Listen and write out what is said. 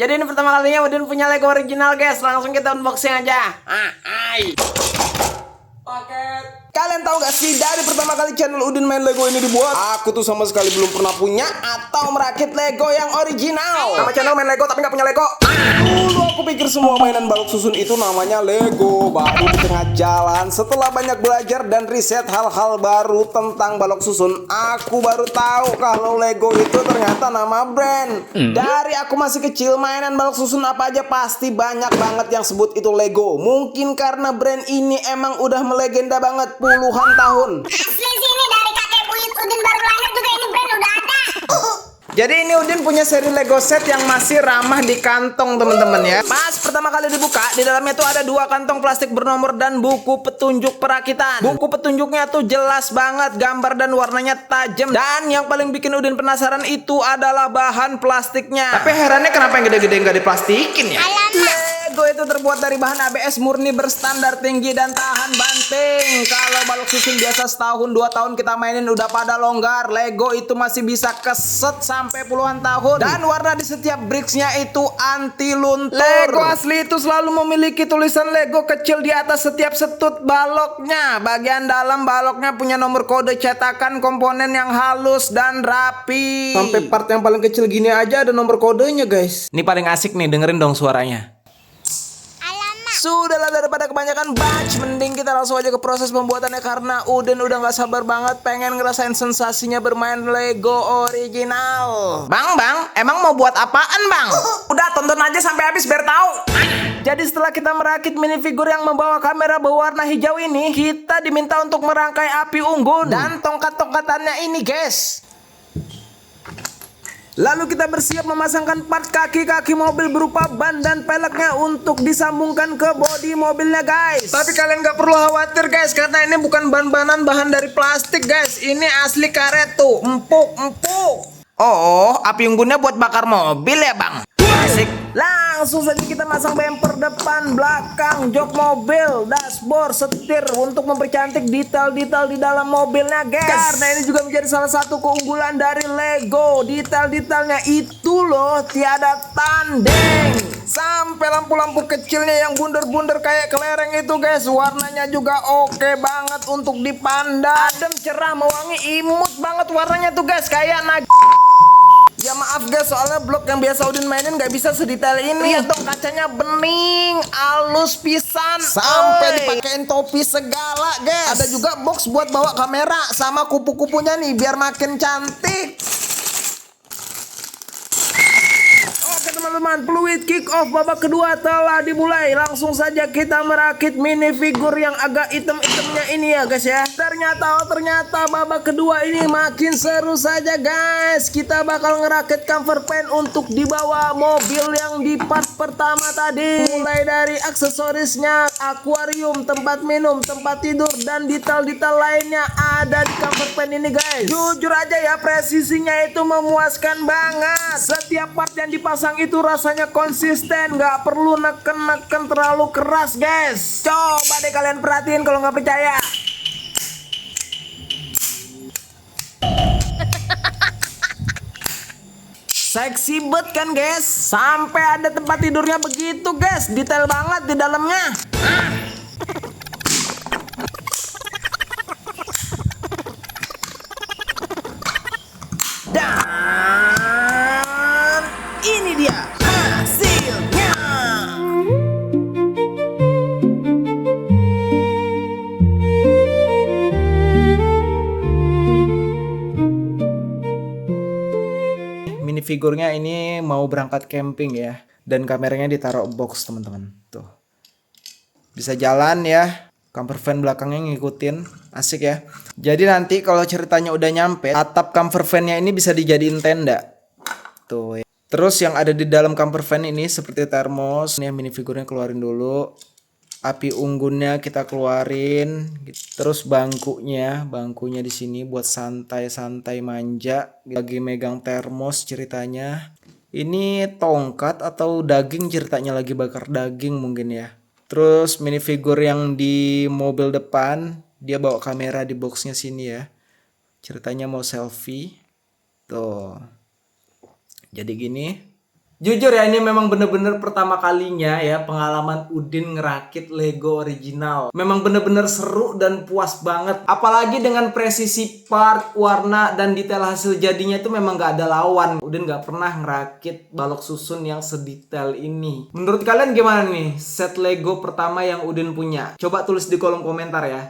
Jadi ini pertama kalinya Udin punya Lego original guys. Langsung kita unboxing aja. Paket. Kalian tahu gak sih, dari pertama kali channel Udin Main Lego ini dibuat, aku tuh sama sekali belum pernah punya atau merakit Lego yang original. Nama channel Main Lego tapi nggak punya Lego. Dulu aku pikir semua mainan balok susun itu namanya Lego. Baru di tengah jalan, setelah banyak belajar dan riset hal-hal baru tentang balok susun, aku baru tahu kalau Lego itu ternyata nama brand. Dari aku masih kecil, mainan balok susun apa aja pasti banyak banget yang sebut itu Lego. Mungkin karena brand ini emang udah melegenda banget puluhan tahun. Asli sih ini dari kakek buyut Udin baru lahir juga ini brand udah ada. Jadi ini Udin punya seri Lego set yang masih ramah di kantong teman-teman ya. Pas pertama kali dibuka, di dalamnya tuh ada 2 kantong plastik bernomor dan buku petunjuk perakitan. Buku petunjuknya tuh jelas banget, gambar dan warnanya tajam. Dan yang paling bikin Udin penasaran itu adalah bahan plastiknya. Tapi herannya kenapa yang gede-gede nggak diplastikin ya? Lego itu terbuat dari bahan ABS murni berstandar tinggi dan tahan banting. Kalau balok susun biasa setahun 2 tahun kita mainin udah pada longgar, Lego itu masih bisa keset sampai puluhan tahun. Dan warna di setiap bricksnya itu anti luntur. Lego asli itu selalu memiliki tulisan Lego kecil di atas setiap setut baloknya. Bagian dalam baloknya punya nomor kode cetakan komponen yang halus dan rapi. Sampai part yang paling kecil gini aja ada nomor kodenya guys. Ini paling asik nih, dengerin dong suaranya. Sudahlah, daripada kebanyakan batch, mending kita langsung aja ke proses pembuatannya. Karena Udin udah gak sabar banget pengen ngerasain sensasinya bermain Lego original. Bang, emang mau buat apaan bang? Udah tonton aja sampai habis biar tahu. Jadi setelah kita merakit minifigur yang membawa kamera berwarna hijau ini, kita diminta untuk merangkai api unggun dan tongkat-tongkatannya ini guys. Lalu kita bersiap memasangkan part kaki-kaki mobil berupa ban dan peleknya untuk disambungkan ke bodi mobilnya guys. Tapi kalian gak perlu khawatir guys, karena ini bukan ban-banan bahan dari plastik guys. Ini asli karet tuh, empuk. Oh, api unggunnya buat bakar mobil ya bang? Asik. Langsung saja kita masang bumper depan, belakang, jok mobil, dashboard, setir untuk mempercantik detail-detail di dalam mobilnya guys. Karena ini juga menjadi salah satu keunggulan dari Lego. Detail-detailnya itu loh tiada tanding. Sampai lampu-lampu kecilnya yang bunder-bunder kayak kelereng itu guys, warnanya juga oke banget untuk dipandang. Adem, cerah, mewangi, imut banget warnanya tuh guys, kayak Ya maaf guys, soalnya blok yang biasa Udin mainin gak bisa sedetail ini. Lihat dong, kacanya bening, halus pisan. Sampai dipakein topi segala guys. Ada juga box buat bawa kamera sama kupu-kupunya nih biar makin cantik. Oke teman-teman, fluid kick off babak kedua telah dimulai. Langsung saja kita merakit minifigur yang agak item-itemnya ini ya guys ya. Ternyata babak kedua ini makin seru saja guys. Kita bakal ngerakit cover pen untuk dibawa mobil yang di part pertama tadi. Mulai dari aksesorisnya, akuarium, tempat minum, tempat tidur, dan detail-detail lainnya ada di cover pen ini guys. Jujur aja ya, presisinya itu memuaskan banget. Setiap part yang dipasang itu rasanya konsisten, nggak perlu neken-neken terlalu keras guys. Coba deh kalian perhatiin kalau nggak percaya. Seksi banget kan guys, sampai ada tempat tidurnya begitu guys, detail banget di dalamnya. Dan ini dia hasilnya. Minifigurnya ini mau berangkat camping ya, dan kameranya ditaruh box teman-teman. Tuh, bisa jalan ya. Camper van belakangnya ngikutin, asik ya. Jadi nanti kalau ceritanya udah nyampe, atap camper van-nya ini bisa dijadiin tenda. Tuh ya. Terus yang ada di dalam camper van ini seperti termos. Nih minifigurnya keluarin dulu. Api unggunnya kita keluarin. Terus bangkunya di sini buat santai-santai manja. Lagi megang termos ceritanya. Ini tongkat atau daging ceritanya, lagi bakar daging mungkin ya. Terus minifigur yang di mobil depan, dia bawa kamera di boxnya sini ya. Ceritanya mau selfie. Tuh. Jadi gini. Jujur ya, ini memang bener-bener pertama kalinya ya pengalaman Udin ngerakit Lego original. Memang bener-bener seru dan puas banget. Apalagi dengan presisi part, warna, dan detail hasil jadinya itu memang gak ada lawan. Udin gak pernah ngerakit balok susun yang sedetail ini. Menurut kalian gimana nih set Lego pertama yang Udin punya? Coba tulis di kolom komentar ya.